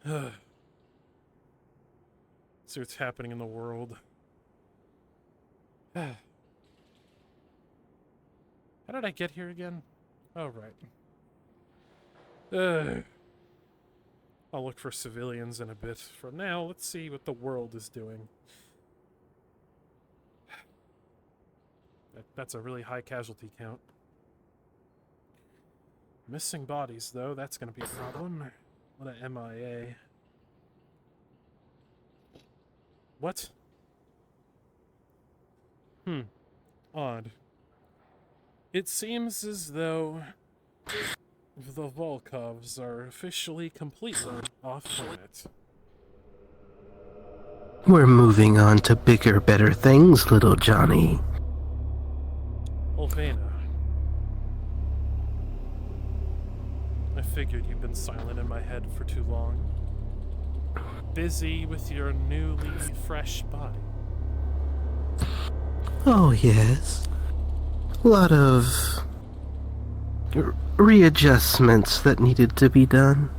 See what's happening in the world. How did I get here again? Oh, right. I'll look for civilians in a bit. For now, let's see what the world is doing. That's a really high casualty count. Missing bodies, though, that's gonna be a problem. What a MIA. What? Odd. It seems as though the Volkovs are officially completely off limit. We're moving on to bigger, better things, little Johnny. Ulvina. I figured you've been silent in my head for too long. Busy with your newly fresh body. Oh, yes. A lot of readjustments that needed to be done.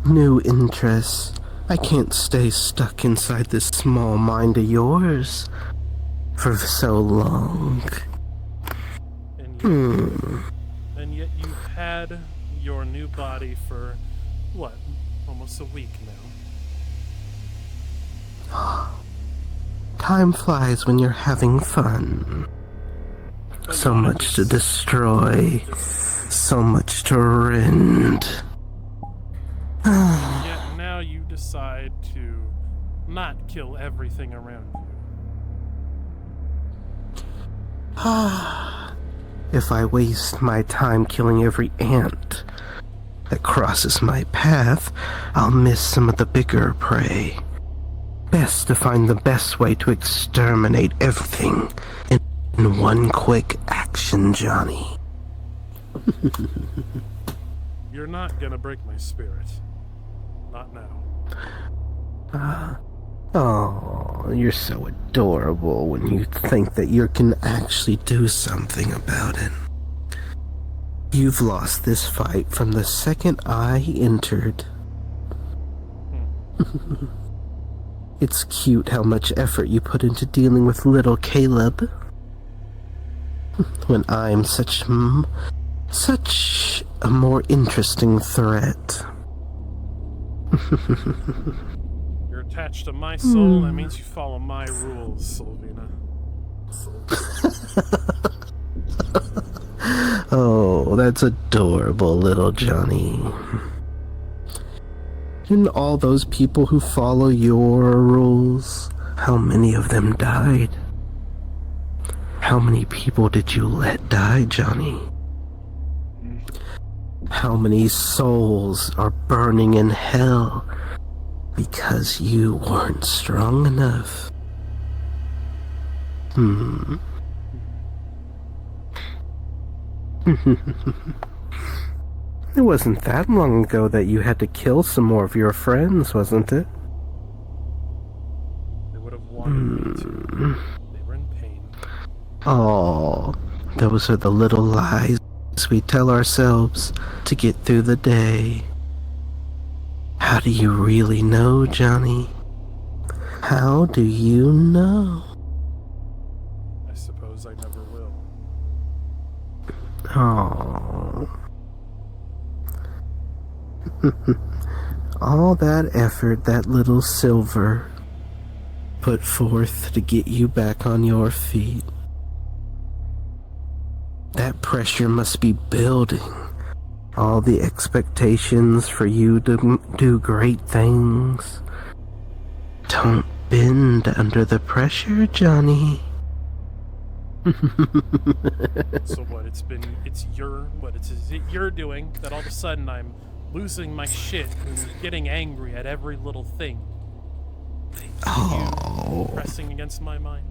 New interests. I can't stay stuck inside this small mind of yours for so long. And yet you've had your new body for, what, almost a week now. Time flies when you're having fun. So much to destroy, so much to rend. Yet now you decide to not kill everything around you. If I waste my time killing every ant that crosses my path, I'll miss some of the bigger prey. Best to find the best way to exterminate everything in one quick action, Johnny. You're not gonna break my spirit. Not now. Oh, you're so adorable when you think that you can actually do something about it. You've lost this fight from the second I entered. It's cute how much effort you put into dealing with little Caleb. When I'm such a more interesting threat. You're attached to my soul, that means you follow my rules, Ulvina. Oh, that's adorable, little Johnny. And all those people who follow your rules, how many of them died? How many people did you let die, Johnny? How many souls are burning in hell because you weren't strong enough? It wasn't that long ago that you had to kill some more of your friends, wasn't it? They would have wanted me to. They were in pain. Oh, those are the little lies we tell ourselves to get through the day. How do you really know, Johnny? How do you know? I suppose I never will. Oh. All that effort that little Silver put forth to get you back on your feet. That pressure must be building. All the expectations for you to do great things. Don't bend under the pressure, Johnny. So what, it's your doing that all of a sudden I'm losing my shit and getting angry at every little thing. Oh. Pressing against my mind.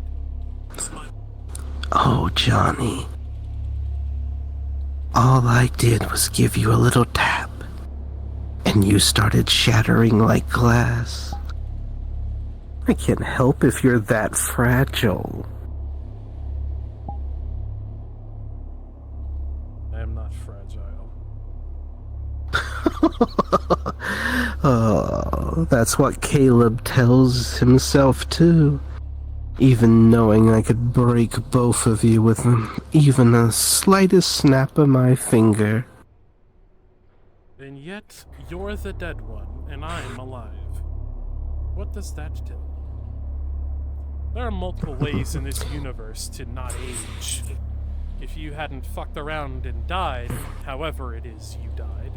Oh, Johnny. All I did was give you a little tap, and you started shattering like glass. I can't help if you're that fragile. I am not fragile. Oh, that's what Caleb tells himself too. Even knowing I could break both of you with even the slightest snap of my finger. And yet, you're the dead one, and I'm alive. What does that tell you? There are multiple ways in this universe to not age. If you hadn't fucked around and died, however it is you died.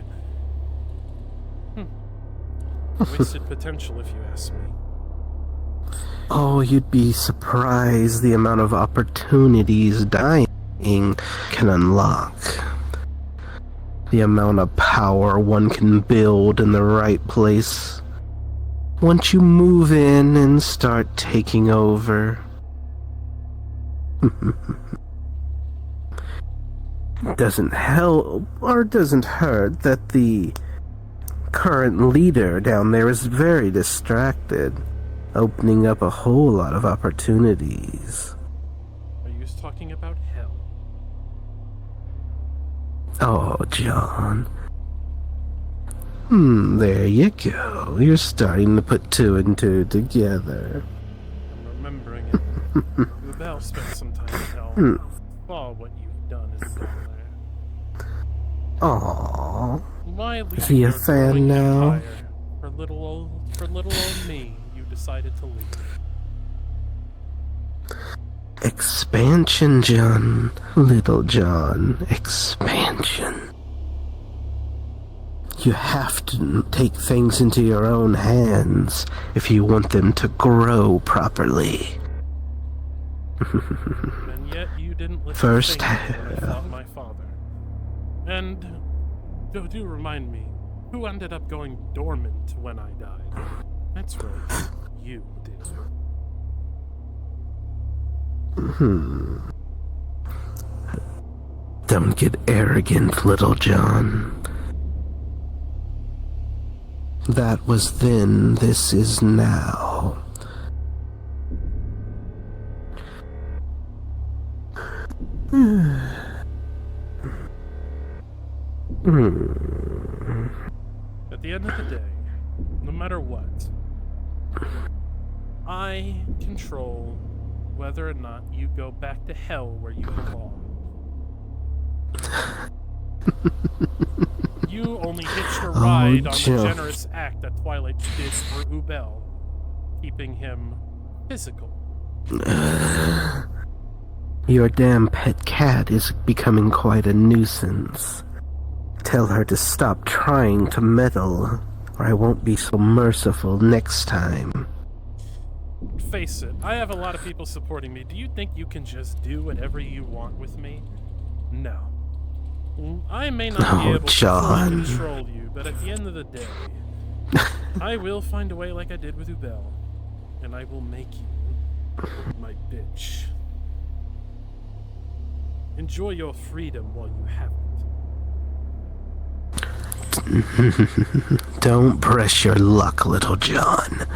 Wasted potential, if you ask me. Oh, you'd be surprised the amount of opportunities dying can unlock. The amount of power one can build in the right place. Once you move in and start taking over. Doesn't help or doesn't hurt that the current leader down there is very distracted, opening up a whole lot of opportunities. Are you talking about hell? Oh, John. There you go. You're starting to put two and two together. I'm remembering it. Rubel spent some time in hell. Saw what you've done and gone there. Aww. My Is he a leader fan growing now? empire. For little old me, you decided to leave. Expansion, John. Little John. Expansion. You have to take things into your own hands if you want them to grow properly. And yet you didn't listen First to me when I fought my father. And do remind me, who ended up going dormant when I died? That's right, you did. Don't get arrogant, Little John. That was then, this is now. At the end of the day, no matter what, I control whether or not you go back to hell where you belong. You only hitched a ride on the generous act that Twilight did for Ubel, keeping him physical. Your damn pet cat is becoming quite a nuisance. Tell her to stop trying to meddle, or I won't be so merciful next time. Face it, I have a lot of people supporting me. Do you think you can just do whatever you want with me? No. I may not be able to fully control you, but at the end of the day, I will find a way like I did with Ubel, and I will make you my bitch. Enjoy your freedom while you have it. Don't press your luck, Little John.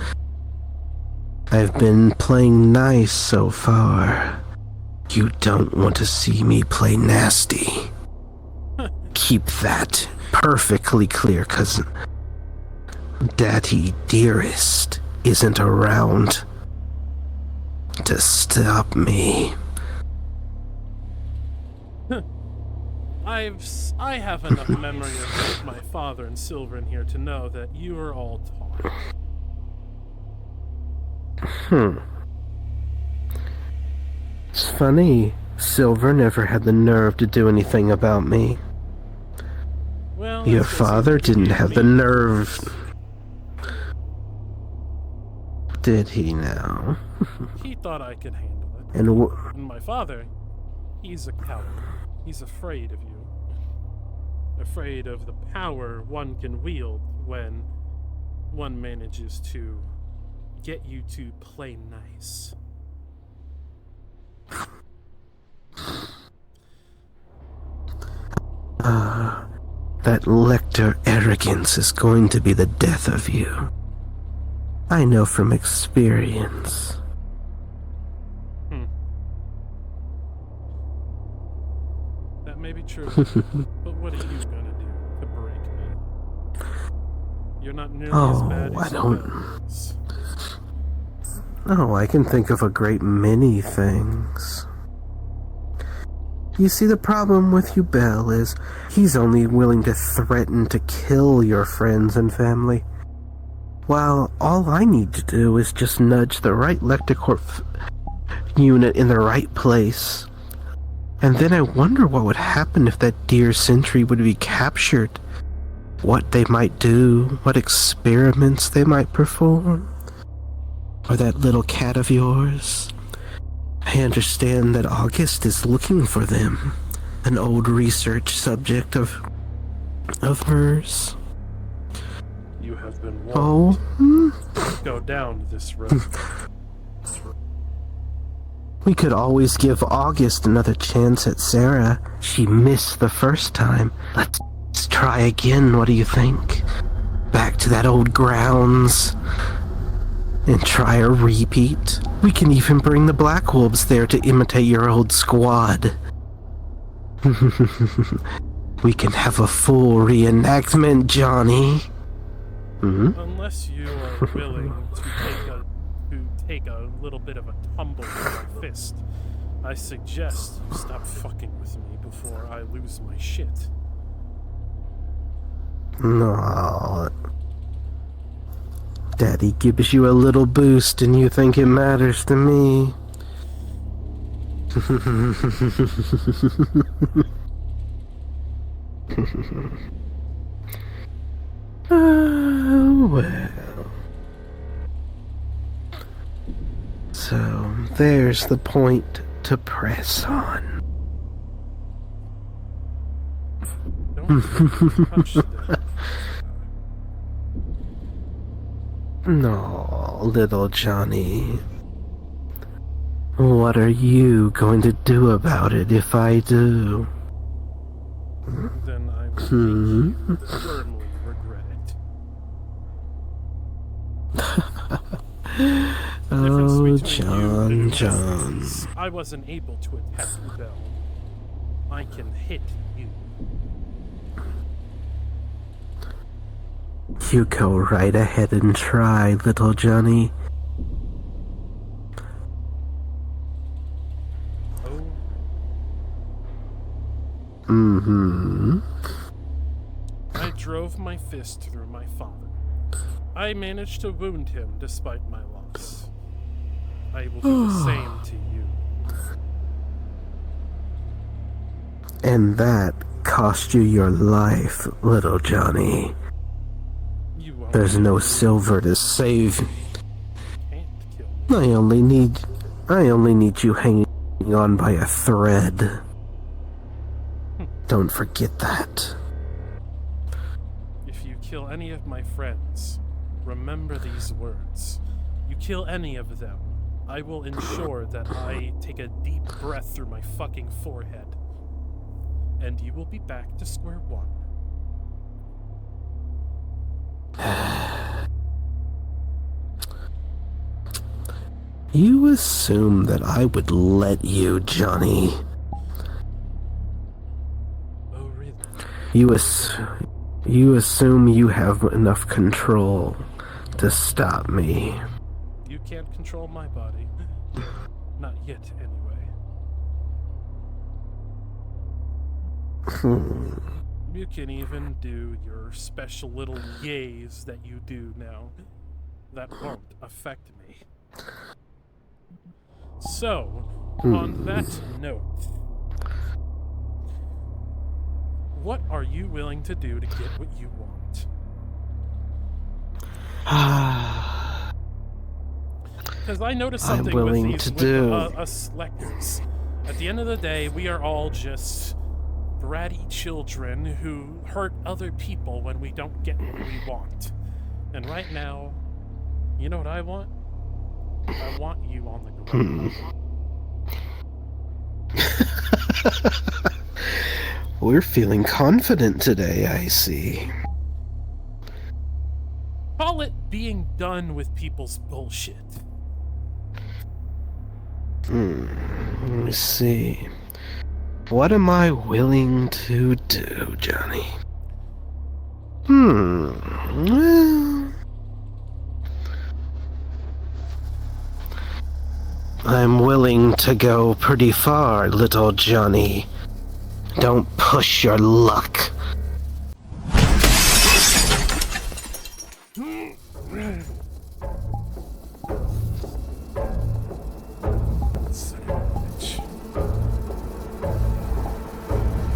I've been playing nice so far. You don't want to see me play nasty. Keep that perfectly clear, 'cause Daddy Dearest isn't around to stop me. I have enough memory of my father and Silver in here to know that you are all talk. It's funny. Silver never had the nerve to do anything about me. Well, your father didn't have the nerve. Did he now? He thought I could handle it. And my father, he's a coward. He's afraid of you. Afraid of the power one can wield when one manages to get you to play nice. That Lecter arrogance is going to be the death of you. I know from experience. That may be true, but what are you gonna do to break me? You're not nearly as bad as I you don't... is. Oh, I can think of a great many things. You see, the problem with Bell is he's only willing to threaten to kill your friends and family. While all I need to do is just nudge the right Lecticorp unit in the right place. And then I wonder what would happen if that dear sentry would be captured. What they might do, what experiments they might perform. Or that little cat of yours. I understand that August is looking for them. An old research subject of hers. You have been warned. Oh? Go down this road. We could always give August another chance at Sarah. She missed the first time. Let's try again, what do you think? Back to that old grounds. And try a repeat. We can even bring the Black Wolves there to imitate your old squad. We can have a full reenactment, Johnny. Unless you are willing to take a little bit of a tumble with my fist, I suggest you stop fucking with me before I lose my shit. No. Daddy gives you a little boost and you think it matters to me. Oh, well. So, there's the point to press on. Don't touch that. No, little Johnny. What are you going to do about it if I do? Then I will make you firmly regret it. Oh, John. I wasn't able to attack Bell. I can hit you. You go right ahead and try, little Johnny. Oh. I drove my fist through my father. I managed to wound him despite my loss. I will do the same to you. And that cost you your life, little Johnny. There's no silver to save. Can't kill me. I only need you hanging on by a thread. Don't forget that. If you kill any of my friends, remember these words. You kill any of them, I will ensure that I take a deep breath through my fucking forehead. And you will be back to square one. You assume that I would let you, Johnny. Oh, really? You assume you have enough control to stop me. You can't control my body. Not yet, anyway. You can even do your special little yays that you do now. That won't affect me. So, on that note, what are you willing to do to get what you want? Because I noticed something with us lectors. At the end of the day, we are all just bratty children who hurt other people when we don't get what we want. And right now, you know what I want? I want you on the ground. We're feeling confident today, I see. Call it being done with people's bullshit. Let me see. What am I willing to do, Johnny? Well, I'm willing to go pretty far, little Johnny. Don't push your luck.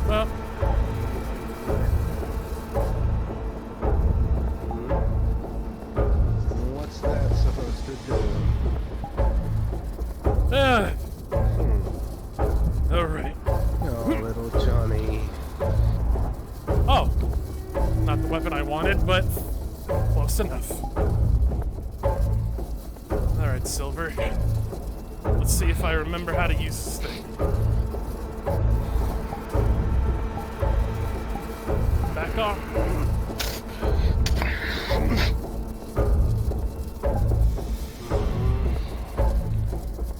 Well, what's that supposed to do? all right. Oh, little Johnny. Oh, not the weapon I wanted, but close enough. All right, Silver. Let's see if I remember how to use this thing. Back off.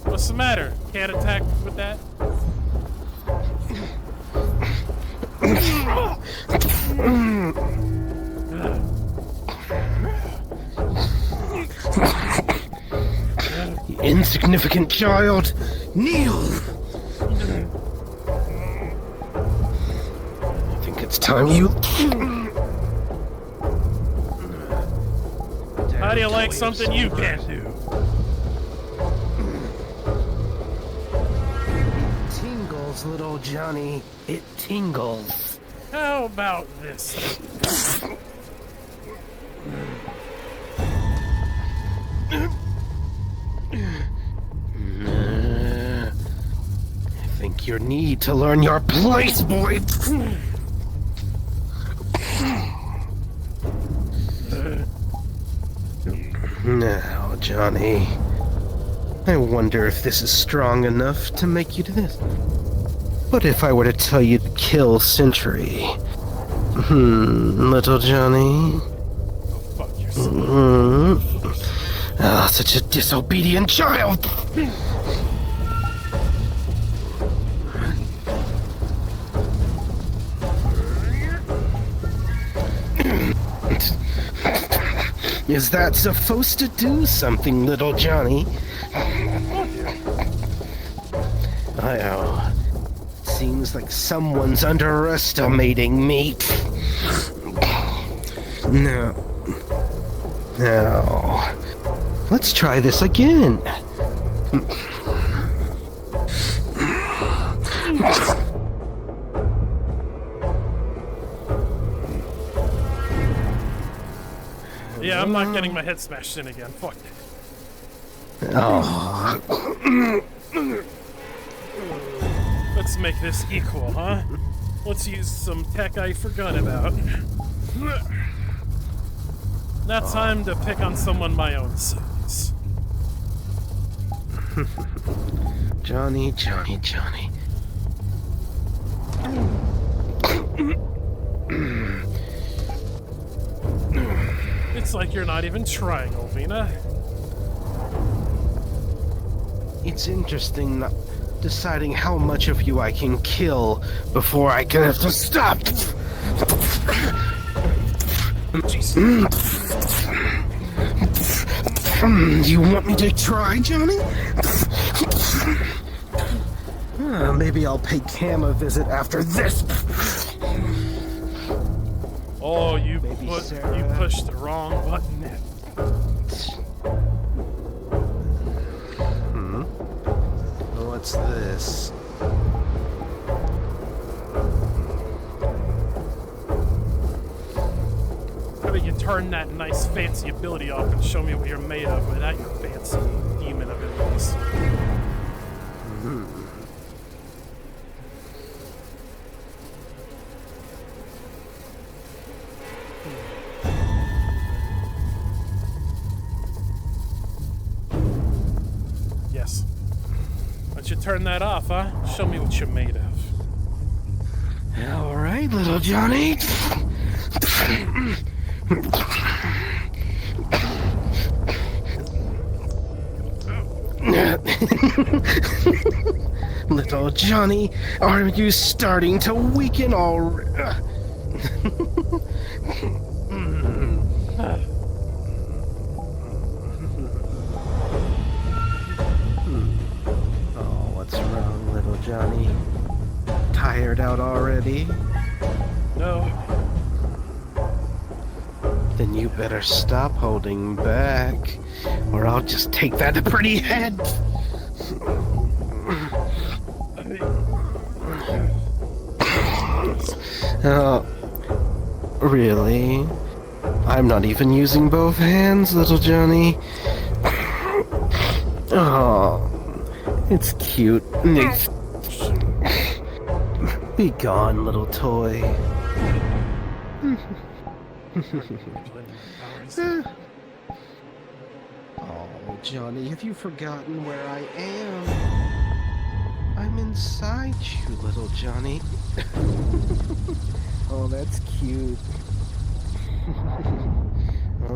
What's the matter? Can't attack with that? You insignificant child! Kneel! I think it's time you... How do you like something you can't do? Tingles, little Johnny. It tingles. How about this? I think you need to learn your place, boy. Now, Johnny. I wonder if this is strong enough to make you do this. What if I were to tell you to kill Century? Little Johnny? Go fuck yourself. Ah, such a disobedient child! Is that supposed to do something, little Johnny? Oh, seems like someone's underestimating me. No. Now, let's try this again. Yeah, I'm not getting my head smashed in again. Fuck it. Oh. Let's make this equal, huh? Let's use some tech I forgot about. Now time to pick on someone my own size. Johnny, Johnny, Johnny. It's like you're not even trying, Ulvina. It's interesting not deciding how much of you I can kill before I can have to stop. Do you want me to try, Johnny? Maybe I'll pay Cam a visit after this. Oh, you Maybe Sarah. you pushed the wrong button. What's this? How about you turn that nice fancy ability off and show me what you're made of without your fancy demon abilities? Yes. Why don't you turn that off, huh? Show me what you're made of. All right, little Johnny. Little Johnny, are you starting to weaken already? out already? No. Then you better stop holding back, or I'll just take that pretty head. Oh, really? I'm not even using both hands, little Johnny. Oh, it's cute. Be gone, little toy. Oh, Johnny, have you forgotten where I am? I'm inside you, little Johnny. Oh, that's cute. Oh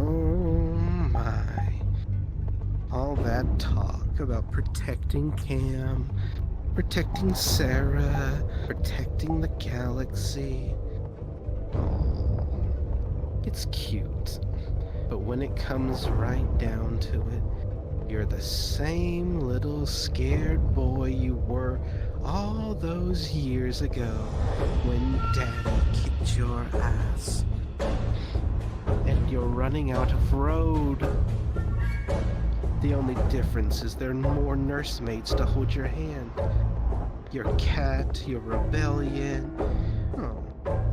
my. All that talk about protecting Cam, protecting Sarah, protecting the galaxy. Oh, it's cute. But when it comes right down to it, you're the same little scared boy you were all those years ago when Daddy kicked your ass. And you're running out of road. The only difference is there are more nursemates to hold your hand. Your cat, your rebellion. Oh,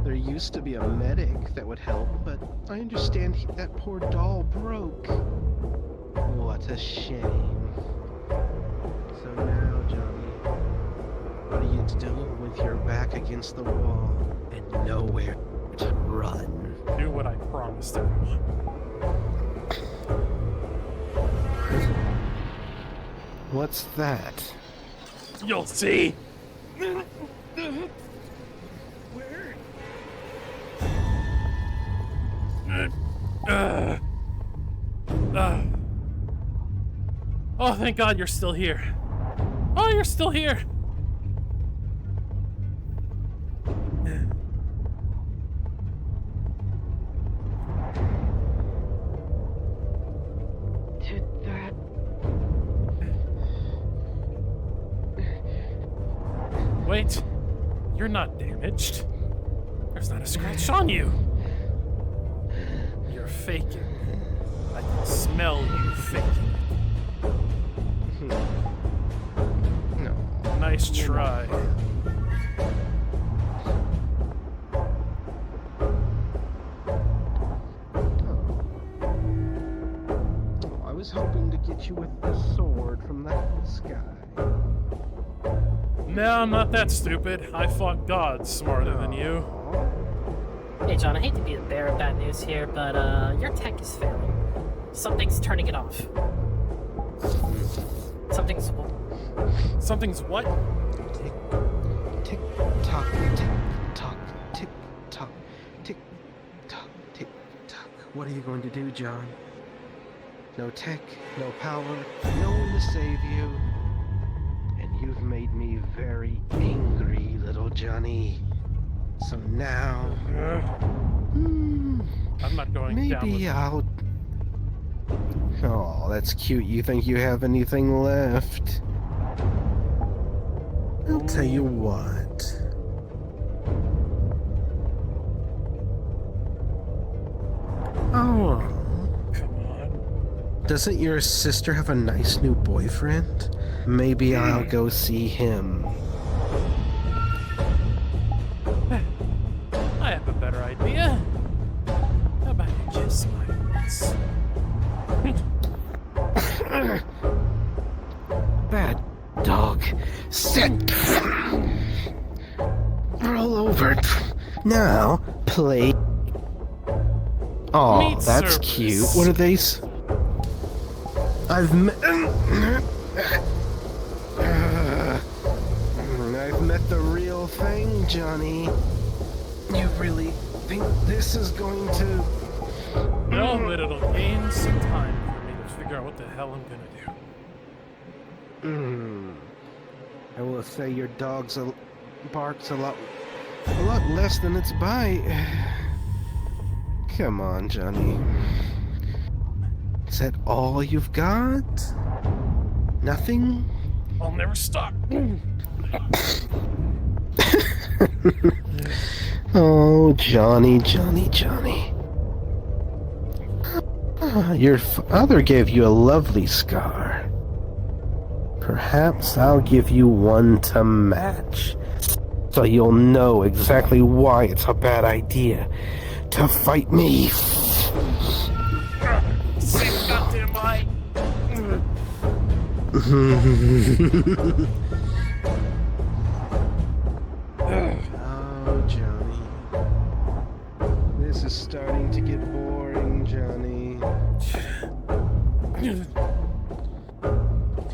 there used to be a medic that would help, but I understand that poor doll broke. What a shame. So now, Johnny, what are you doing with your back against the wall and nowhere to run? Do what I promised everyone. What's that? You'll see! Oh, thank God you're still here. Oh, you're still here! Did that... Wait, you're not damaged. There's not a scratch on you. You're faking. I can smell you faking. No. Nice try. Oh, I was hoping to get you with the sword from the sky. No, I'm not that stupid. I fought gods smarter than you. Hey John, I hate to be the bearer of bad news here, but your tech is failing. Something's turning it off. Something's what? Tick, tick, tock, tick, tock, tick, tock, tick, tock, tick, tock. What are you going to do, John? No tech, no power, no one to save you. And you've made me very angry, little Johnny. So now... I'm not going down with maybe I'll... Oh, that's cute. You think you have anything left? I'll tell you what. Oh. Come on. Doesn't your sister have a nice new boyfriend? Maybe I'll go see him. I have a better idea. How about you kiss my ass? Bad dog. Sit. Roll over. Now, play. Oh, Meat that's service. cute. What are these? I've met the real thing, Johnny. You really think this is going to... No, but it'll gain some time for me to figure out what the hell I'm gonna do. I will say your dog's barks a lot less than its bite. Come on, Johnny. Is that all you've got? Nothing? I'll never stop. Oh, Johnny, Johnny, Johnny. Your father gave you a lovely scar. Perhaps I'll give you one to match, so you'll know exactly why it's a bad idea to fight me. Same goddamn eye. Oh, Johnny. This is starting to get boring, Johnny. If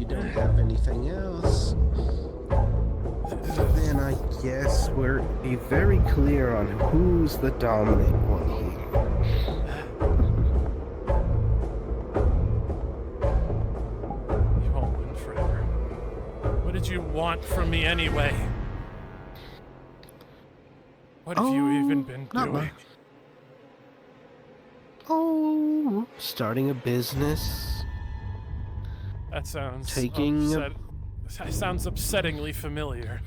you don't have anything else, then I guess we're be very clear on who's the dominant one here. You won't win forever. What did you want from me anyway? What have you even been not doing? much. Oh, starting a business. That sounds sounds upsettingly familiar.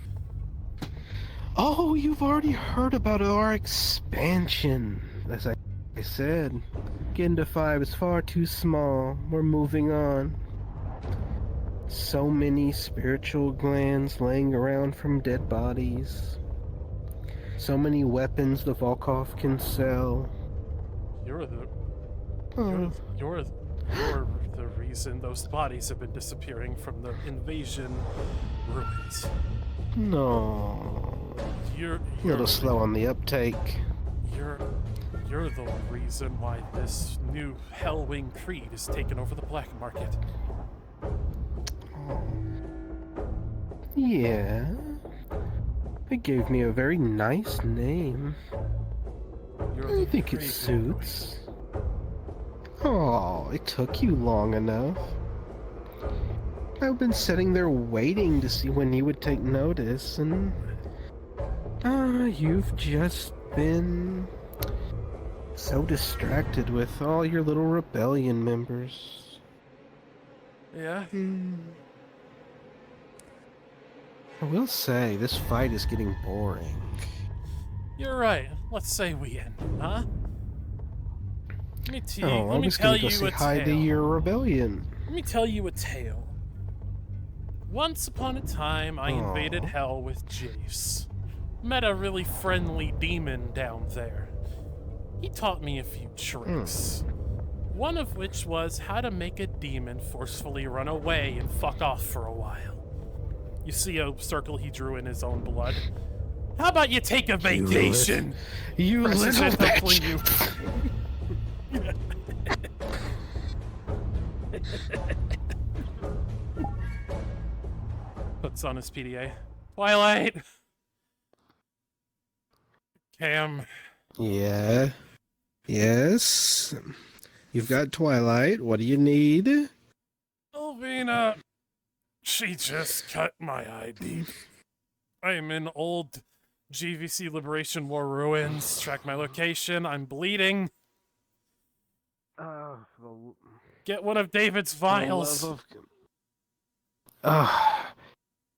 Oh, you've already heard about our expansion. As I said, getting to 5 is far too small. We're moving on. So many spiritual glands laying around from dead bodies. So many weapons the Volkov can sell. You're the Oh. you're the reason those bodies have been disappearing from the invasion ruins. No. You're A little slow on the uptake. You're the reason why this new Hellwing Creed has taken over the black market. Oh. Yeah. It gave me a very nice name. I think it suits. Oh, it took you long enough. I've been sitting there waiting to see when you would take notice, and you've just been so distracted with all your little rebellion members. Yeah? I will say, this fight is getting boring. You're right. Let's say we end, huh? Let me tell I was tell gonna go you say a hi to tale. your rebellion. Let me tell you a tale. Once upon a time, I invaded hell with Jace. Met a really friendly demon down there. He taught me a few tricks. One of which was how to make a demon forcefully run away and fuck off for a while. You see a circle he drew in his own blood. How about you take a vacation? You Presses little it, hopefully bitch! you. Puts on his PDA. Twilight! Cam. Yeah. Yes. You've got Twilight. What do you need? Ulvina. She just cut my ID. I am in old GVC Liberation War ruins. Track my location. I'm bleeding. Get one of David's vials.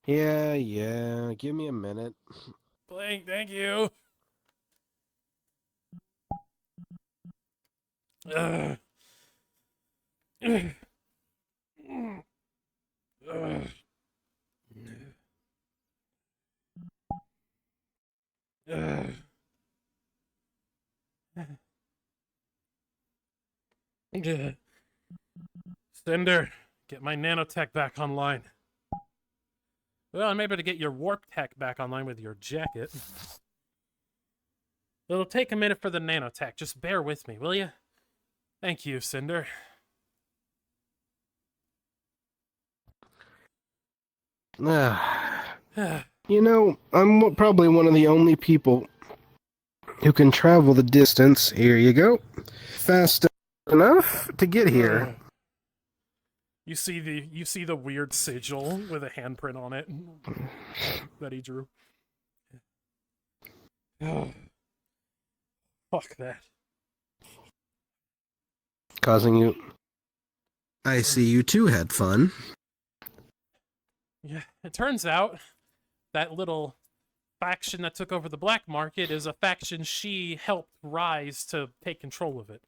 Yeah. Give me a minute. Blink, thank you. Ugh. Cinder, get my nanotech back online. Well, I'm able to get your warp tech back online with your jacket. It'll take a minute for the nanotech. Just bear with me, will you? Thank you, Cinder. You know, I'm probably one of the only people who can travel the distance. Here you go. Fast enough to get here. You see the weird sigil with a handprint on it that he drew. Oh. Fuck that. Causing you... I see you too had fun. Yeah, it turns out that little faction that took over the black market is a faction she helped rise to take control of it.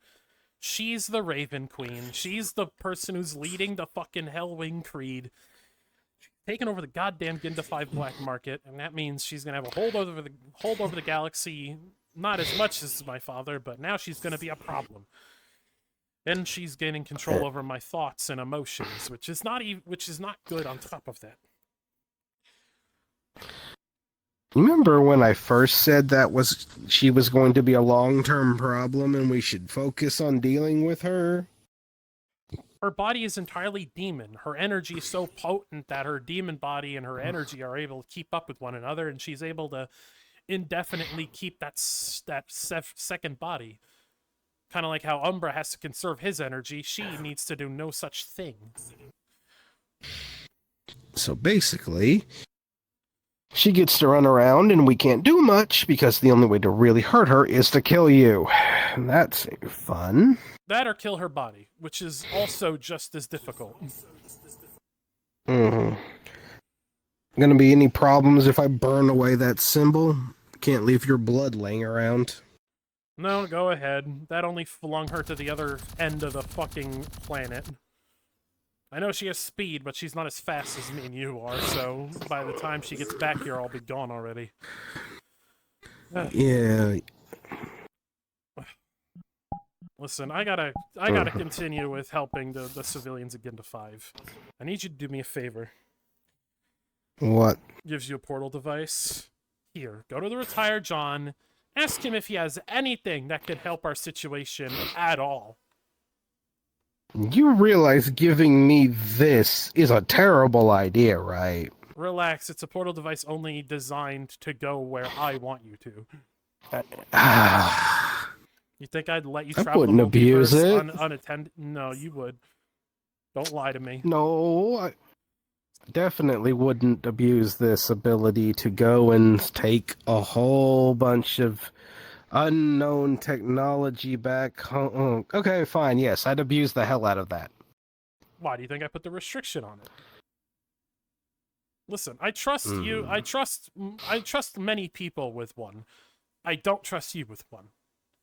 She's the Raven Queen. She's the person who's leading the fucking Hellwing Creed. She's taking over the goddamn Ginda 5 black market, and that means she's gonna have a hold over the galaxy. Not as much as my father, but now she's gonna be a problem. And she's gaining control over my thoughts and emotions, which is not good on top of that. Remember when I first said she was going to be a long-term problem and we should focus on dealing with her? Her body is entirely demon. Her energy is so potent that her demon body and her energy are able to keep up with one another, and she's able to indefinitely keep that second body. Kind of like how Umbra has to conserve his energy, she needs to do no such thing. So basically, she gets to run around and we can't do much because the only way to really hurt her is to kill you. That's fun. That or kill her body, which is also just as difficult. Mm-hmm. Gonna be any problems if I burn away that symbol? Can't leave your blood laying around. No, go ahead. That only flung her to the other end of the fucking planet. I know she has speed, but she's not as fast as me and you are, so by the time she gets back here, I'll be gone already. Yeah. Listen, I gotta continue with helping the civilians again to 5. I need you to do me a favor. What? Gives you a portal device. Here, go to the retired John. Ask him if he has anything that could help our situation at all. You realize giving me this is a terrible idea, right? Relax, it's a portal device only designed to go where I want you to. You think I'd let you travel wouldn't the abuse multiverse it. unattended? No, you would. Don't lie to me. No, I definitely wouldn't abuse this ability to go and take a whole bunch of unknown technology back home. Okay, fine, yes, I'd abuse the hell out of that. Why do you think I put the restriction on it? Listen, I trust you. I trust many people with one. I don't trust you with one.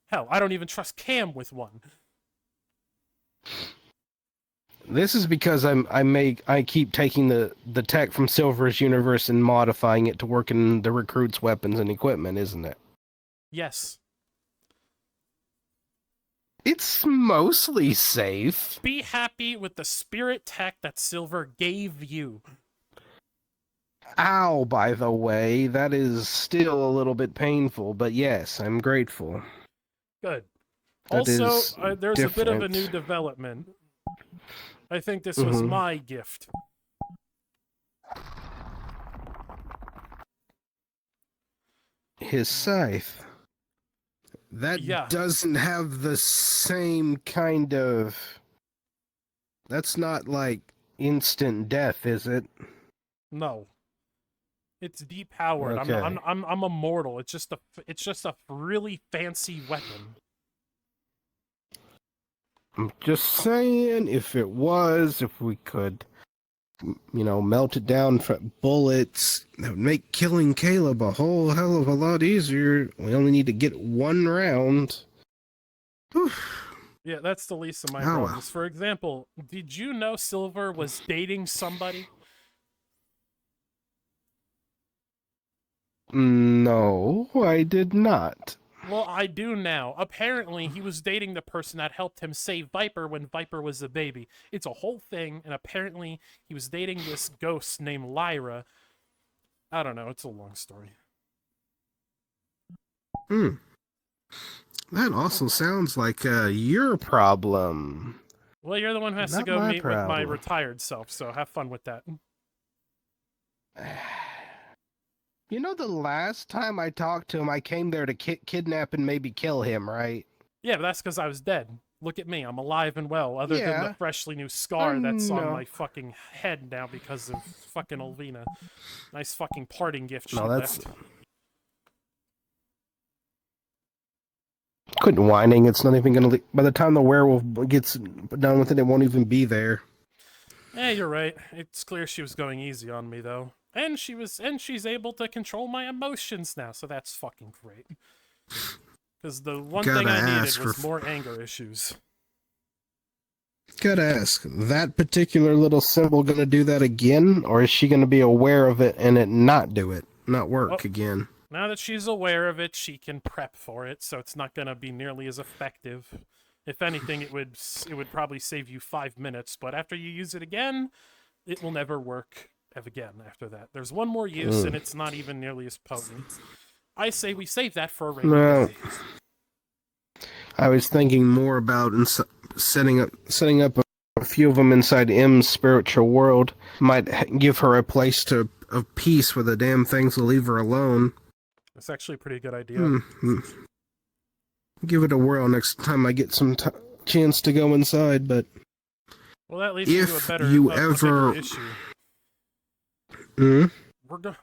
Hell, I don't even trust Cam with one. This is because I keep taking the tech from Silver's universe and modifying it to work in the recruits' weapons and equipment, isn't it? Yes. It's mostly safe. Be happy with the spirit tech that Silver gave you. Ow, by the way, that is still a little bit painful, but yes, I'm grateful. Good. That Also, there's a bit of a different. new development. I think this was my gift. His scythe. That doesn't have the same kind of... That's not like instant death, is it? No. It's depowered. Okay. I'm immortal. It's just a really fancy weapon. I'm just saying, if we could, melt it down for bullets, that would make killing Caleb a whole hell of a lot easier. We only need to get one round. Whew. Yeah, that's the least of my problems. For example, did you know Silver was dating somebody? No, I did not. Well, I do now. Apparently, he was dating the person that helped him save Viper when Viper was a baby. It's a whole thing, and apparently he was dating this ghost named Lyra. I don't know, it's a long story. That also sounds like your problem. Well, you're the one who has to go meet with my retired self, so have fun with that. The last time I talked to him, I came there to kidnap and maybe kill him, right? Yeah, but that's because I was dead. Look at me, I'm alive and well, other than the freshly new scar that's on my fucking head now because of fucking Ulvina. Nice fucking parting gift she left. Quit whining, it's not even gonna... By the time the werewolf gets done with it, it won't even be there. Yeah, you're right. It's clear she was going easy on me, though. And she's able to control my emotions now, so that's fucking great. Because the one thing Gotta I needed ask was for- more anger issues. Gotta ask, that particular little symbol gonna do that again, or is she gonna be aware of it and it not do it, not work again? Now that she's aware of it, she can prep for it, so it's not gonna be nearly as effective. If anything, it would probably save you 5 minutes, but after you use it again, it will never work again after that. There's one more use, and it's not even nearly as potent. I say we save that for a rainy day. I was thinking more about setting up a few of them inside M's spiritual world. Might give her a place of peace where the damn things will leave her alone. It's actually a pretty good idea. Give it a whirl next time I get some chance to go inside, but... Well, that leads me to a better issue.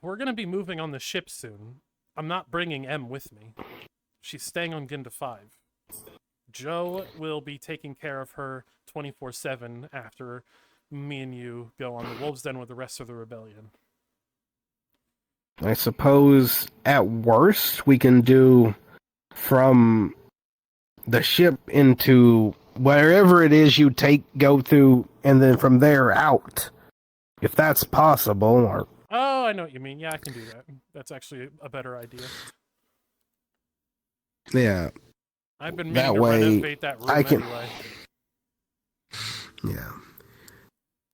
We're gonna be moving on the ship soon. I'm not bringing M with me. She's staying on Ginda 5. Joe will be taking care of her 24/7 after me and you go on the Wolves' Den with the rest of the rebellion. I suppose, at worst, we can do from the ship into wherever it is you go through, and then from there out. If that's possible, or... Oh, I know what you mean. Yeah, I can do that. That's actually a better idea. Yeah. I've been meaning to renovate that room anyway. Yeah.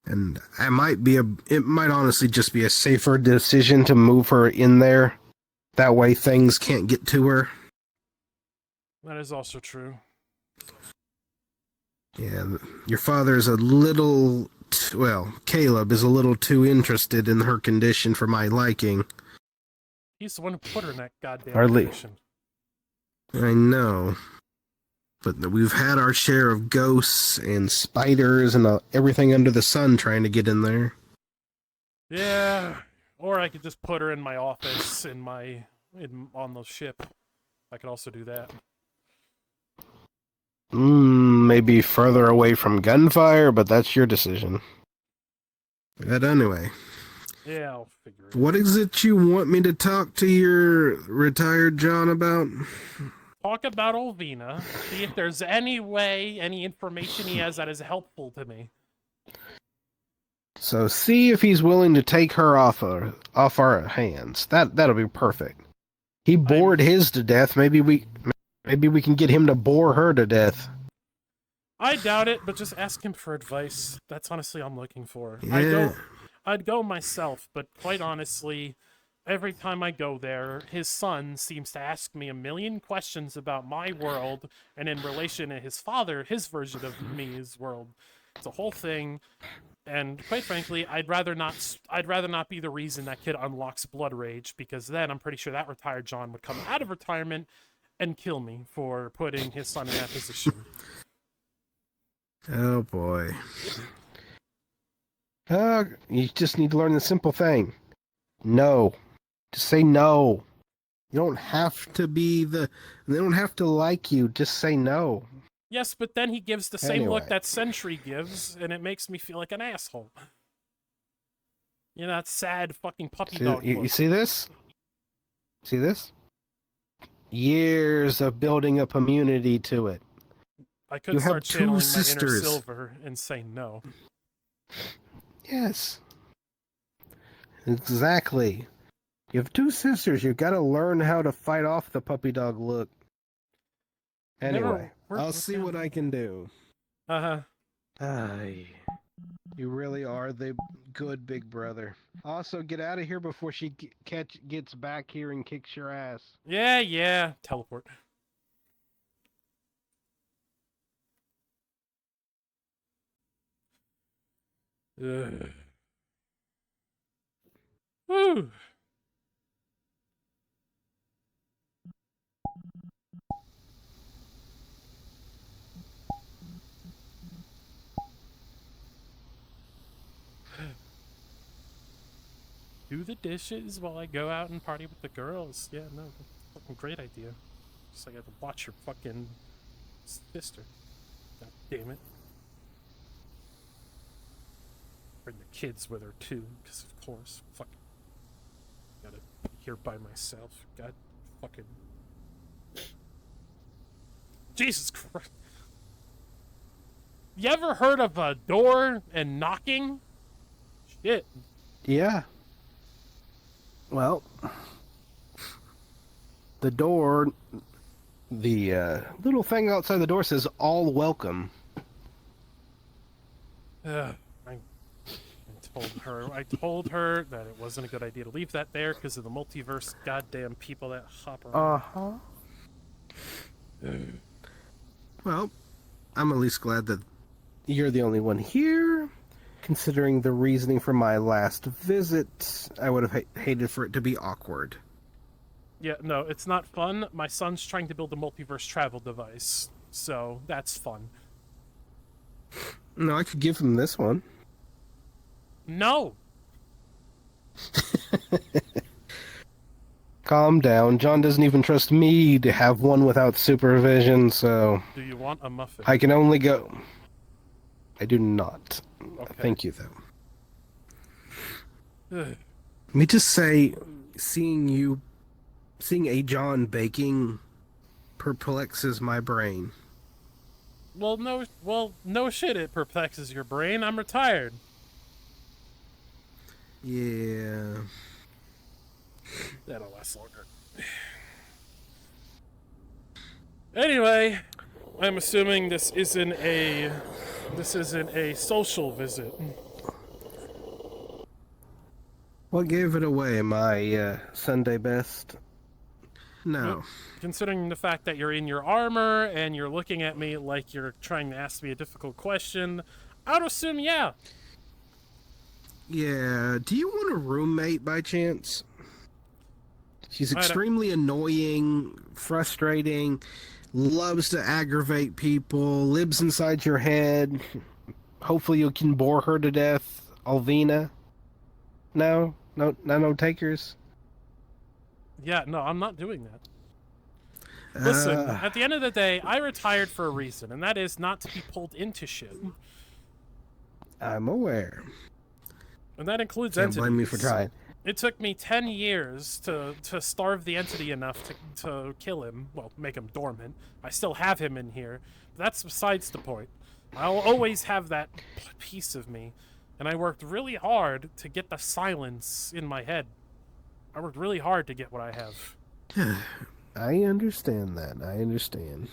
And it might honestly just be a safer decision to move her in there. That way things can't get to her. That is also true. Yeah, your father is a little... Caleb is a little too interested in her condition for my liking. He's the one who put her in that goddamn Hardly. condition. I know. But we've had our share of ghosts and spiders and everything under the sun trying to get in there. Yeah, or I could just put her in my office on the ship. I could also do that. Maybe further away from gunfire, but that's your decision. But anyway. Yeah, I'll figure it out. What is it you want me to talk to your retired John about? Talk about Ulvina. See if there's any information he has that is helpful to me. So see if he's willing to take her off our hands. That'll be perfect. He bored his to death. Maybe we can get him to bore her to death. I doubt it, but just ask him for advice. That's honestly all I'm looking for. Yeah. I'd go myself, but quite honestly, every time I go there, his son seems to ask me a million questions about my world, and in relation to his father, his version of me's world. It's a whole thing, and quite frankly, I'd rather not be the reason that kid unlocks Blood Rage, because then I'm pretty sure that retired John would come out of retirement and kill me for putting his son in that position. Oh boy. You just need to learn the simple thing. No. Just say no. You don't have to they don't have to like you. Just say no. Yes, but then he gives the same look that Sentry gives, and it makes me feel like an asshole. You know, that sad fucking puppy dog look. You see this? See this? Years of building up immunity to it. I could start channeling my inner Silver and say no. Yes. Exactly. You have two sisters. You've got to learn how to fight off the puppy dog look. Anyway, I'll see what I can do. You really are the good big brother. Also, get out of here before she gets back here and kicks your ass. Yeah. Teleport. Ugh. Woo. Do the dishes while I go out and party with the girls. Yeah, no, fucking great idea. Just like I have to watch your fucking sister. God damn it. Bring the kids with her too, because of course. Fuck. here by myself. God fucking... Jesus Christ. You ever heard of a door and knocking? Shit. Yeah. Well, the door, the little thing outside the door says "All welcome." I told her that it wasn't a good idea to leave that there because of the multiverse goddamn people that hop around. Well, I'm at least glad that you're the only one here. Considering the reasoning for my last visit, I would have hated for it to be awkward. Yeah, no, it's not fun. My son's trying to build a multiverse travel device, so that's fun. No, I could give him this one. No! Calm down. John doesn't even trust me to have one without supervision, so... Do you want a muffin? I can only go... I do not. Okay. Thank you, though. Let me just say, seeing a John baking perplexes my brain. Well, no shit, it perplexes your brain. I'm retired. Yeah. That'll last longer. Anyway, I'm assuming this isn't a social visit. What gave it away? My Sunday best? No. Well, considering the fact that you're in your armor and you're looking at me like you're trying to ask me a difficult question, I would assume yeah. Yeah. Do you want a roommate by chance? She's extremely annoying, frustrating, loves to aggravate people, lives inside your head. Hopefully you can bore her to death. Ulvina? No takers? Yeah, no, I'm not doing that. Listen, at the end of the day, I retired for a reason, and that is not to be pulled into shit. I'm aware. And that includes Can't entities. blame me for trying. It took me 10 years to starve the entity enough to kill him. Well, make him dormant. I still have him in here. But that's besides the point. I'll always have that piece of me. And I worked really hard to get the silence in my head. I worked really hard to get what I have. I understand that. I understand.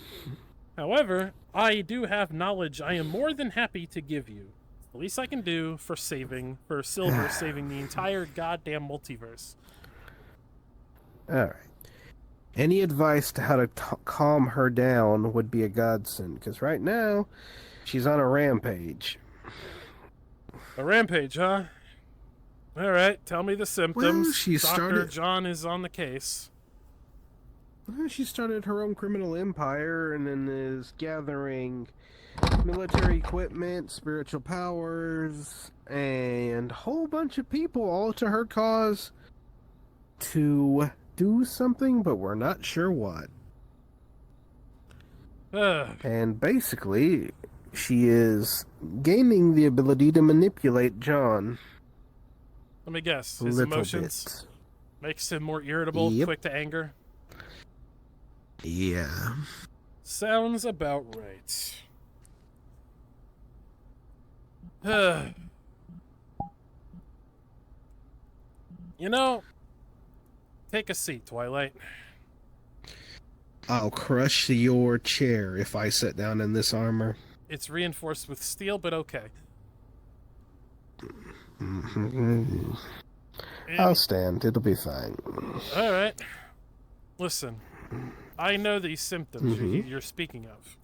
However, I do have knowledge I am more than happy to give you. The least I can do for Silver saving the entire goddamn multiverse. Alright. Any advice to how to calm her down would be a godsend, because right now, she's on a rampage. A rampage, huh? Alright, tell me the symptoms. Well, Dr. John is on the case. She started her own criminal empire and then is gathering military equipment, spiritual powers, and a whole bunch of people all to her cause to do something, but we're not sure what. And basically, she is gaining the ability to manipulate John. Let me guess. His emotions makes him more irritable, quick to anger. Yeah. Sounds about right. You know, take a seat, Twilight. I'll crush your chair if I sit down in this armor. It's reinforced with steel, but okay. I'll stand. It'll be fine. Alright. Listen, I know these symptoms you're speaking of.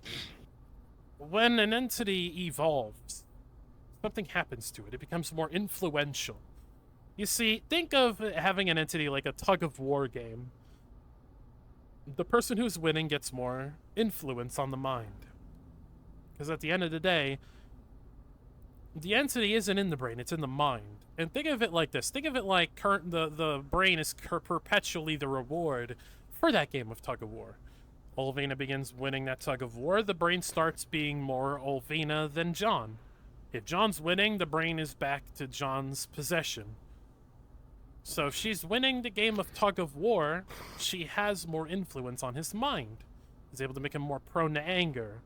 When an entity evolves, something happens to it. It becomes more influential. You see, think of having an entity like a tug-of-war game. The person who's winning gets more influence on the mind. Because at the end of the day, the entity isn't in the brain, it's in the mind. And think of it like this. Think of it like the brain is perpetually the reward for that game of tug-of-war. Ulvina begins winning that tug-of-war, the brain starts being more Ulvina than John. If John's winning, the brain is back to John's possession. So if she's winning the game of tug of war, she has more influence on his mind. Is able to make him more prone to anger.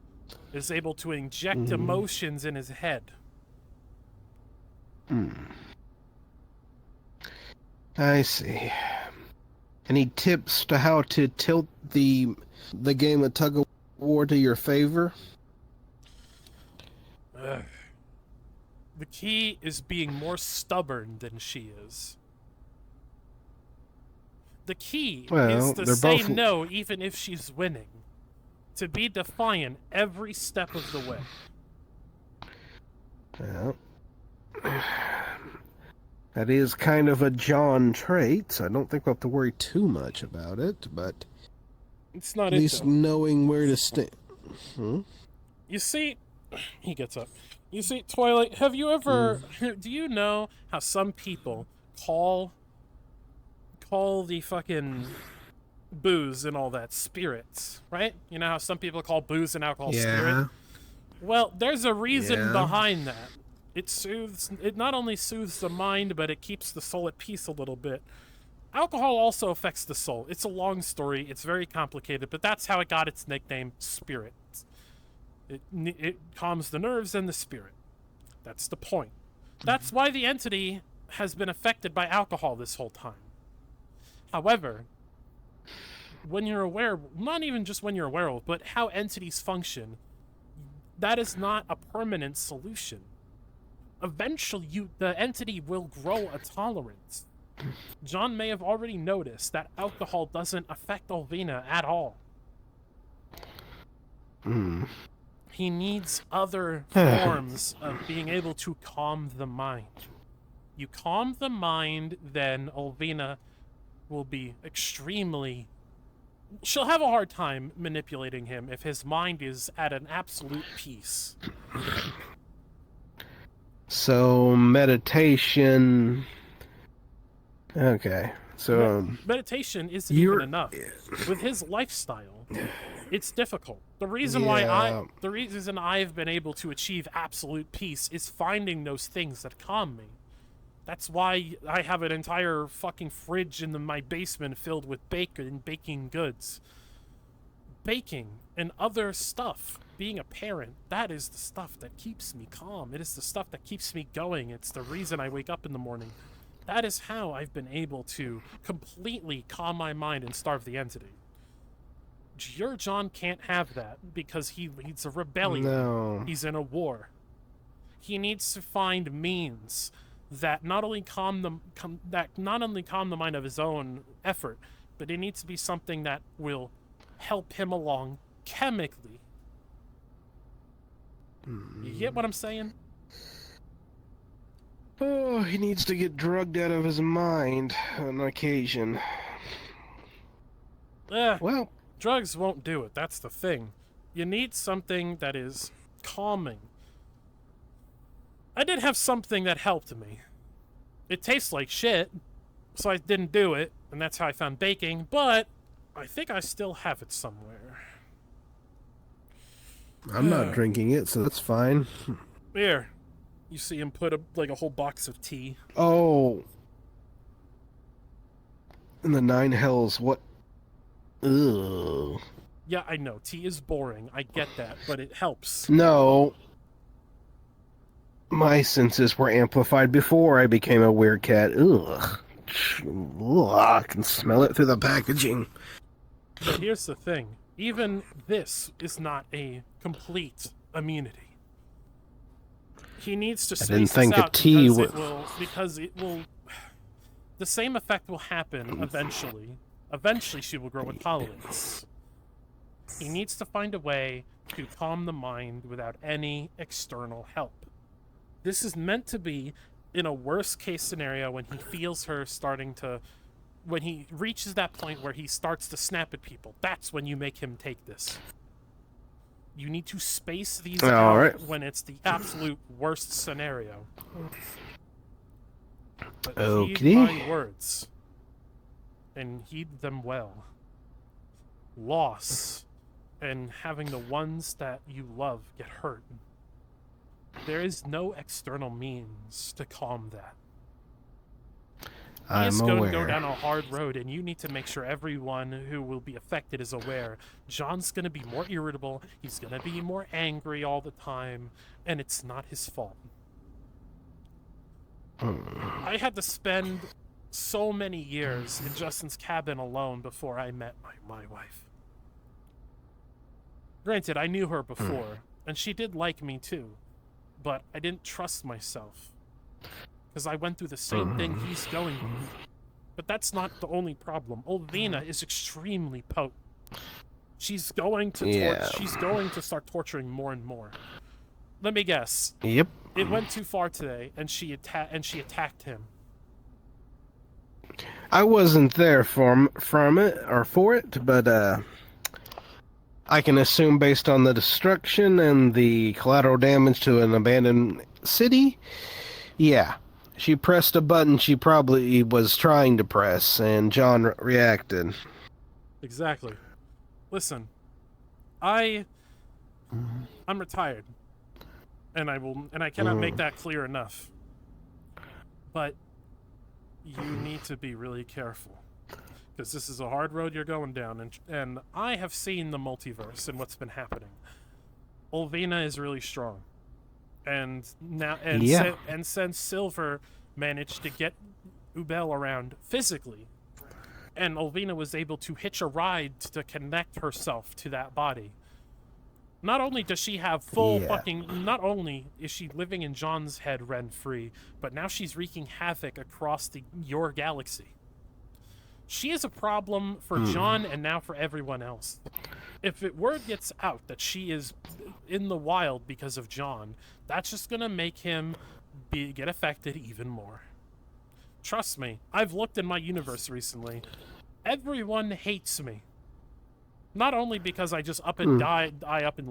Is able to inject emotions in his head. I see. Any tips to how to tilt the game of tug of war to your favor? The key is being more stubborn than she is. The key is to say no even if she's winning. To be defiant every step of the way. Well, that is kind of a John trait, so I don't think we'll have to worry too much about it, but it's not at least knowing where to stand. You see, he gets up. You see, Twilight, have you ever... Do you know how some people call the fucking booze and all that spirits, right? You know how some people call booze and alcohol spirit? Well, there's a reason behind that. It not only soothes the mind, but it keeps the soul at peace a little bit. Alcohol also affects the soul. It's a long story. It's very complicated, but that's how it got its nickname, spirit. It calms the nerves and the spirit. That's the point. That's why the entity has been affected by alcohol this whole time. However, when you're aware, not even just when you're aware of, but how entities function, that is not a permanent solution. Eventually, the entity will grow a tolerance. John may have already noticed that alcohol doesn't affect Ulvina at all. He needs other forms of being able to calm the mind. You calm the mind, then Ulvina will be extremely... She'll have a hard time manipulating him if his mind is at an absolute peace. So, meditation... Okay, so... meditation isn't even enough. With his lifestyle, it's difficult. The reason I've been able to achieve absolute peace is finding those things that calm me. That's why I have an entire fucking fridge in my basement filled with baking goods. Baking and other stuff, being a parent, that is the stuff that keeps me calm. It is the stuff that keeps me going. It's the reason I wake up in the morning. That is how I've been able to completely calm my mind and starve the entity. Your John can't have that because he leads a rebellion. No. He's in a war. He needs to find means that not only calm the mind of his own effort, but it needs to be something that will help him along chemically. You get what I'm saying? Oh, he needs to get drugged out of his mind on occasion. Well, drugs won't do it. That's the thing. You need something that is calming. I did have something that helped me. It tastes like shit, so I didn't do it, and that's how I found baking, but I think I still have it somewhere. I'm not drinking it, so that's fine. Here. You see him put a whole box of tea. Oh. In the nine hells, what? Ugh. Yeah, I know. Tea is boring. I get that, but it helps. No. My senses were amplified before I became a weird cat. Ugh. Ugh. I can smell it through the packaging. But here's the thing. Even this is not a complete immunity. He needs to space this out because it will... The same effect will happen eventually. Eventually she will grow a tolerance. He needs to find a way to calm the mind without any external help. This is meant to be in a worst-case scenario when he feels her starting to... When he reaches that point where he starts to snap at people. That's when you make him take this. You need to space these out when it's the absolute worst scenario. But heed my words. And heed them well. Loss and having the ones that you love get hurt. There is no external means to calm that. He is I'm going aware. to go down a hard road, and you need to make sure everyone who will be affected is aware. John's going to be more irritable, he's going to be more angry all the time, and it's not his fault. I had to spend so many years in Justin's cabin alone before I met my wife. Granted, I knew her before, and she did like me too, but I didn't trust myself, because I went through the same thing he's going through. But that's not the only problem. Ulvina is extremely potent. She's going to she's going to start torturing more and more. Let me guess. Yep. It went too far today, and she attacked him. I wasn't there for it, but I can assume based on the destruction and the collateral damage to an abandoned city, yeah. She pressed a button she probably was trying to press, and John reacted. Exactly. Listen, I'm retired, and I cannot make that clear enough. But you need to be really careful, because this is a hard road you're going down, and I have seen the multiverse and what's been happening. Ulvina is really strong, and since Silver managed to get Ubel around physically, and Ulvina was able to hitch a ride to connect herself to that body. Not only does she have not only is she living in John's head rent-free, but now she's wreaking havoc across your galaxy. She is a problem for John and now for everyone else. If word gets out that she is in the wild because of John, that's just gonna make him get affected even more. Trust me, I've looked in my universe recently. Everyone hates me. Not only because I just up and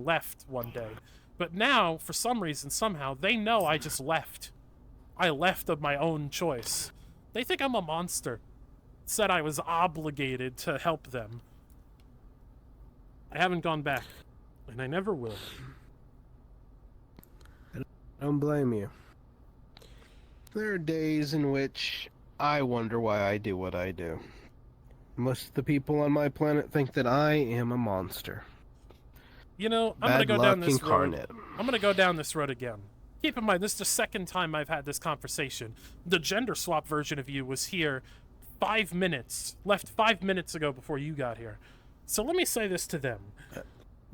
left one day, but now, for some reason, somehow, they know I just left. I left of my own choice. They think I'm a monster. Said I was obligated to help them. I haven't gone back, and I never will. I don't blame you. There are days in which I wonder why I do what I do. Most of the people on my planet think that I am a monster. You know, I'm gonna go down this road. I'm gonna go down this road again. Keep in mind, this is the second time I've had this conversation. The gender swap version of you was here 5 minutes, left 5 minutes ago before you got here. So let me say this to them.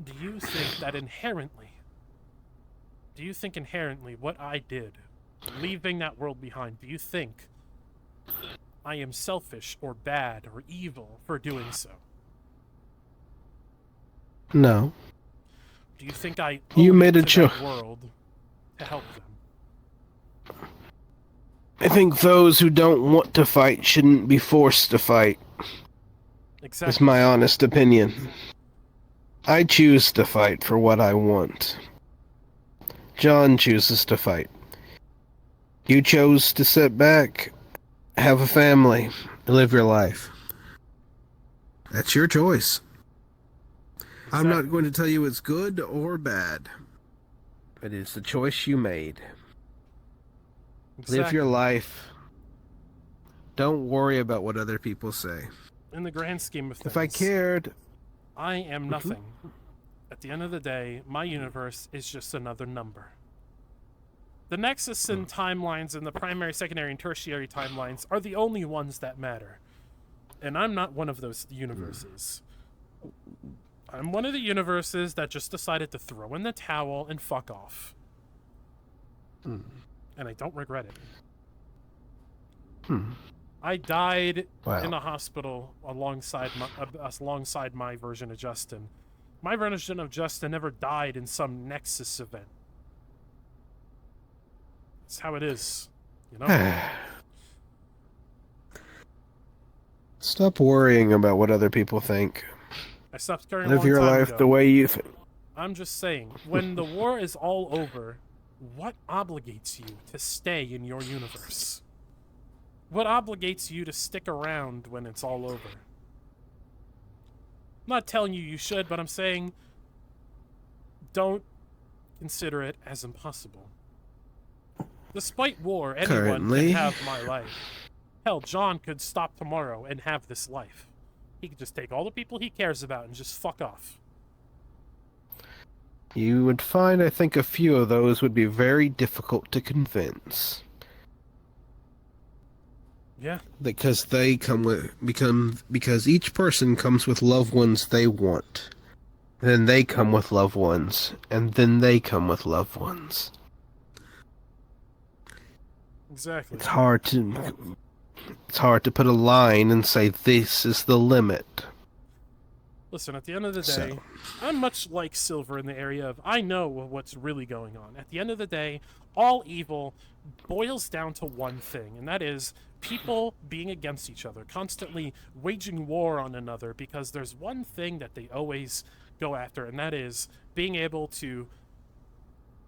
Do you think inherently what I did, leaving that world behind, do you think I am selfish or bad or evil for doing so? No. Do you think I you made a choice world to help them? I think those who don't want to fight shouldn't be forced to fight. Exactly. That's my honest opinion. I choose to fight for what I want. John chooses to fight. You chose to sit back, have a family, live your life. That's your choice. Exactly. I'm not going to tell you it's good or bad. It is the choice you made. Exactly. Live your life. Don't worry about what other people say. In the grand scheme of things, if I cared, I am nothing. At the end of the day, my universe is just another number. The Nexus and timelines and the primary, secondary, and tertiary timelines are the only ones that matter. And I'm not one of those universes. I'm one of the universes that just decided to throw in the towel and fuck off. And I don't regret it. I died in a hospital alongside my version of Justin. My version of Justin never died in some Nexus event. It's how it is, you know? Stop worrying about what other people think. I stopped caring. Live your life the way you think. I'm just saying, when the war is all over, what obligates you to stay in your universe? What obligates you to stick around when it's all over? I'm not telling you you should, but I'm saying don't consider it as impossible. Despite war, anyone can have my life. Hell, John could stop tomorrow and have this life. He could just take all the people he cares about and just fuck off. You would find, I think, a few of those would be very difficult to convince. Yeah. Because they because each person comes with loved ones they want. Then they come with loved ones, and then they come with loved ones. Exactly. It's hard to put a line and say this is the limit. Listen, at the end of the day, I'm much like Silver in the area of I know what's really going on. At the end of the day, all evil boils down to one thing, and that is people being against each other, constantly waging war on another because there's one thing that they always go after, and that is being able to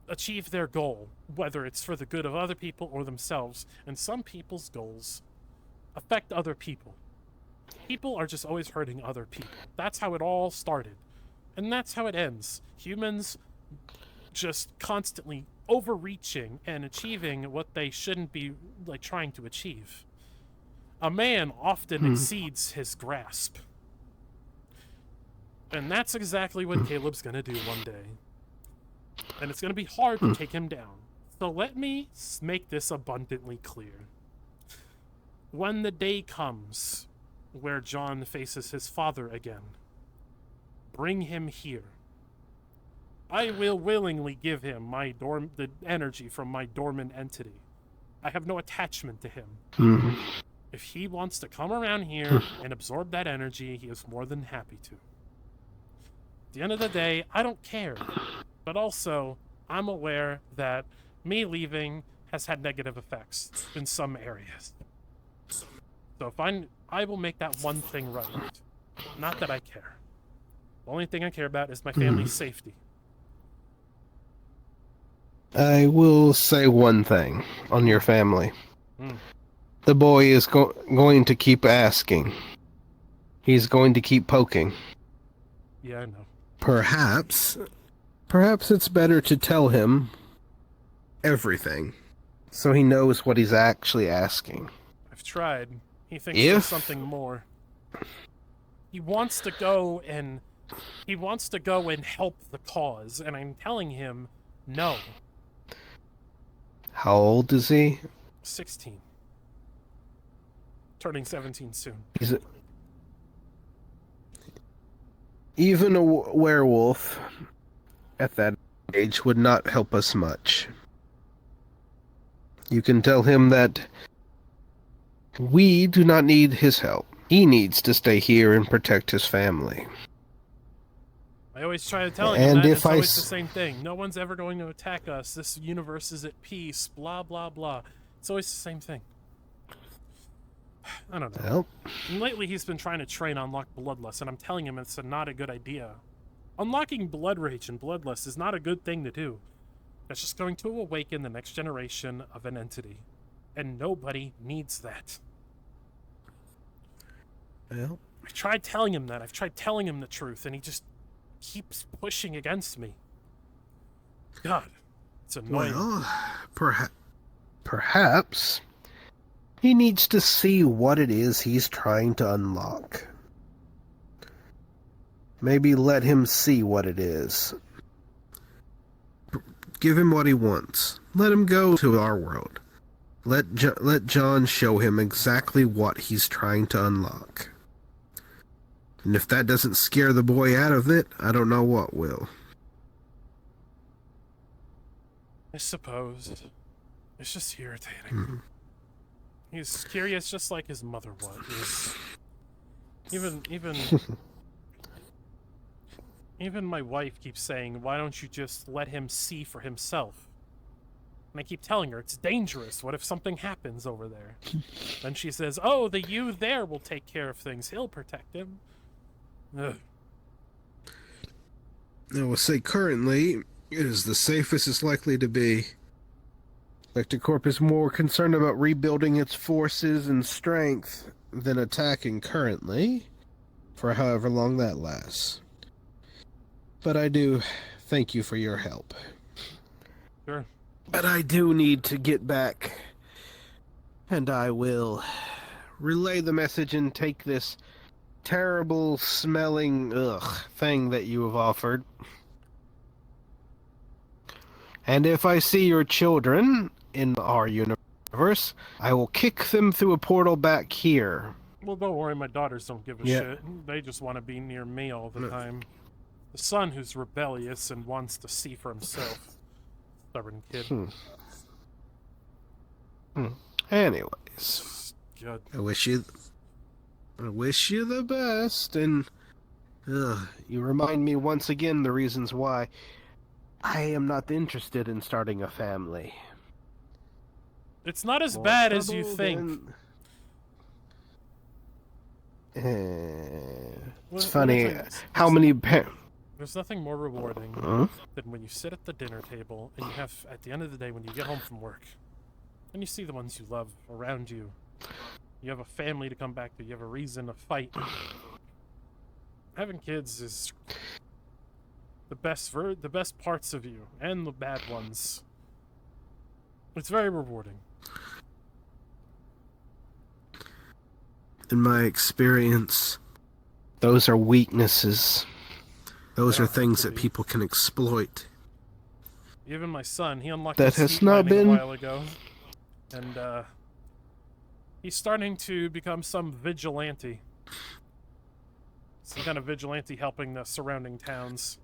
achieve their goal, whether it's for the good of other people or themselves. And some people's goals affect other people. People are just always hurting other people. That's how it all started. And that's how it ends. Humans just constantly overreaching and achieving what they shouldn't be like trying to achieve. A man often exceeds his grasp. And that's exactly what Caleb's gonna do one day. And it's gonna be hard to take him down. So let me make this abundantly clear. When the day comes where John faces his father again, bring him here. I will willingly give him the energy from my dormant entity. I have no attachment to him. If he wants to come around here and absorb that energy, he is more than happy to. At the end of the day, I don't care. But also, I'm aware that me leaving has had negative effects in some areas. So if I will make that one thing right. Not that I care. The only thing I care about is my family's safety. I will say one thing on your family. The boy is going to keep asking. He's going to keep poking. Yeah, I know. Perhaps it's better to tell him everything, so he knows what he's actually asking. I've tried. He thinks there's something more. He wants to go and help the cause, and I'm telling him no. How old is he? 16. Turning 17 soon. Even a werewolf at that age would not help us much. You can tell him that we do not need his help. He needs to stay here and protect his family. I always try to tell him that. It's always the same thing. No one's ever going to attack us. This universe is at peace. Blah, blah, blah. It's always the same thing. I don't know. Well, and lately he's been trying to train Unlock Bloodlust, and I'm telling him it's not a good idea. Unlocking Blood Rage and Bloodlust is not a good thing to do. That's just going to awaken the next generation of an entity. And nobody needs that. Well, I tried telling him that. I've tried telling him the truth, and he just keeps pushing against me. God, it's annoying. Well, perhaps he needs to see what it is he's trying to unlock. Maybe let him see what it is. Give him what he wants. Let him go to our world. Let John show him exactly what he's trying to unlock. And if that doesn't scare the boy out of it, I don't know what will. I suppose. It's just irritating. He's curious just like his mother was. Even my wife keeps saying, why don't you just let him see for himself? And I keep telling her, it's dangerous. What if something happens over there? Then she says, oh, the you there will take care of things. He'll protect him. Ugh. I will say currently, it is the safest it's likely to be. Lecticorp is more concerned about rebuilding its forces and strength than attacking currently, for however long that lasts. But I do thank you for your help. Sure. But I do need to get back, and I will relay the message and take this terrible smelling thing that you have offered. And if I see your children in our universe, I will kick them through a portal back here. Well, don't worry, my daughters don't give a shit. They just want to be near me all the time. The son who's rebellious and wants to see for himself. Stubborn kid. Anyways, God. I wish you the best, and you remind me once again the reasons why I am not interested in starting a family. It's not as bad as you think. It's funny how many There's nothing more rewarding than when you sit at the dinner table and you have, at the end of the day, when you get home from work, and you see the ones you love around you. You have a family to come back to. You have a reason to fight. Having kids is the best parts of you, and the bad ones. It's very rewarding. In my experience, those are weaknesses. Those are things that people can exploit. Even my son, he unlocked that his has not been a while ago, and he's starting to become some vigilante. Some kind of vigilante helping the surrounding towns.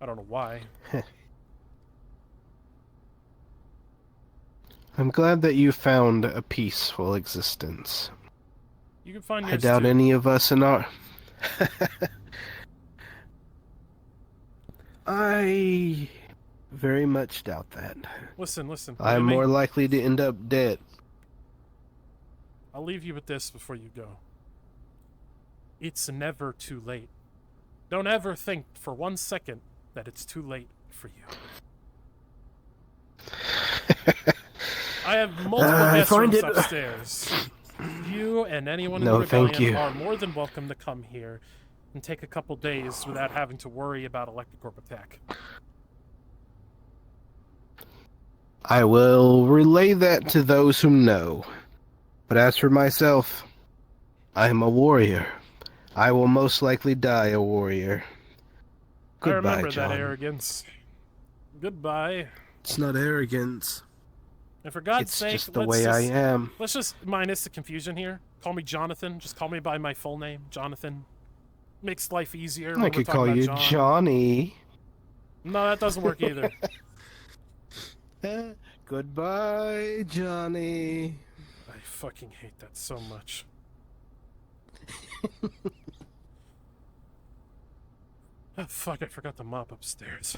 I don't know why. I'm glad that you found a peaceful existence. You can find I yours doubt too. any of us in our... I very much doubt that. Listen. I'm more likely to end up dead. I'll leave you with this before you go. It's never too late. Don't ever think for 1 second that it's too late for you. I have multiple guest rooms upstairs. You and anyone in the rebellion are more than welcome to come here and take a couple days without having to worry about Electrocorp attack. I will relay that to those who know. But as for myself, I am a warrior. I will most likely die a warrior. Goodbye, I remember John. that arrogance. Goodbye. It's not arrogance. And for God's sake, it's just the way I am. Let's just minus the confusion here. Call me Jonathan. Just call me by my full name, Jonathan. Makes life easier. I could call you Johnny. No, that doesn't work either. Goodbye, Johnny. I fucking hate that so much. Oh, fuck, I forgot to mop upstairs.